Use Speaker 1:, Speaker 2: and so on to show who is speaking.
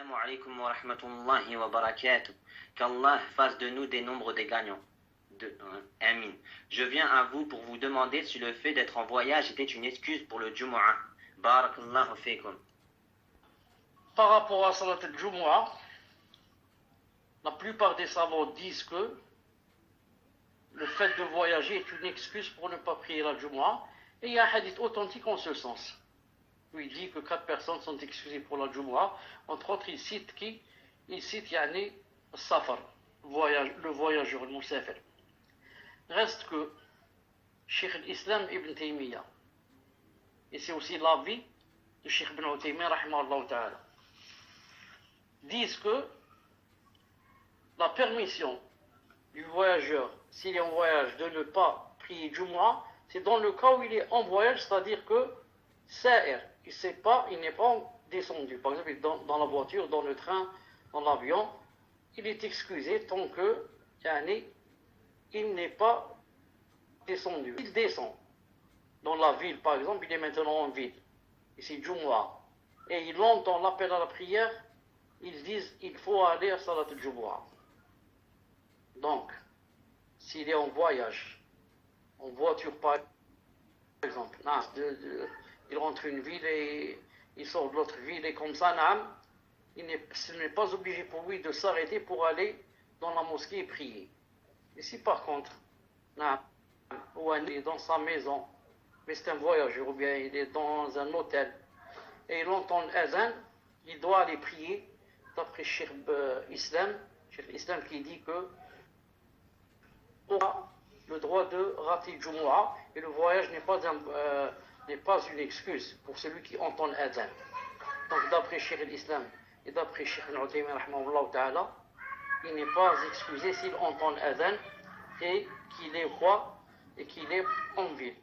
Speaker 1: Assalamu alaikum wa rahmatullahi wa barakatuh. Qu'Allah fasse de nous des nombres des gagnants. Amin. Je viens à vous pour vous demander si le fait d'être en voyage était une excuse pour le Jumu'ah. Barakallahu fikum.
Speaker 2: Par rapport à Salat al-Jumu'ah, la plupart des savants disent que le fait de voyager est une excuse pour ne pas prier la Jumu'ah. Et il y a un hadith authentique en ce sens, où il dit que 4 personnes sont excusées pour la Jumu'ah. Entre autres, il cite qui? Il cite Yani Safar, le voyageur, le Moussafir. Reste que Cheikh al-Islam Ibn Taymiyyah, et c'est aussi l'avis de Cheikh Ibn Uthaymeen rahimahullah ta'ala, disent que la permission du voyageur, s'il est en voyage, de ne pas prier Jumu'ah, c'est dans le cas où il est en voyage, c'est-à-dire que Sa'ir, il n'est pas descendu. Par exemple, dans la voiture, dans le train, dans l'avion, il est excusé tant que il n'est pas descendu. Il descend. Dans la ville, par exemple, il est maintenant en ville. Ici, Jumu'ah. Et il entend l'appel à la prière, ils disent il faut aller à Salat al-Jumu'ah. Donc, s'il est en voyage, en voiture par exemple, il rentre une ville et il sort de l'autre ville et comme ça, ce n'est pas obligé pour lui de s'arrêter pour aller dans la mosquée et prier. Et si par contre, ou il est dans sa maison, mais c'est un voyageur, ou bien il est dans un hôtel, et il entend l'azan, il doit aller prier, d'après Cheikh Islam qui dit que on a le droit de rater Jumu'ah, et le voyage n'est pas une excuse pour celui qui entend l'azan. Donc d'après Cheikh l'Islam et d'après Cheikh Al-Uthaymeen rahimahullah ta'ala, il n'est pas excusé s'il entend l'azan et qu'il est roi et qu'il est en ville.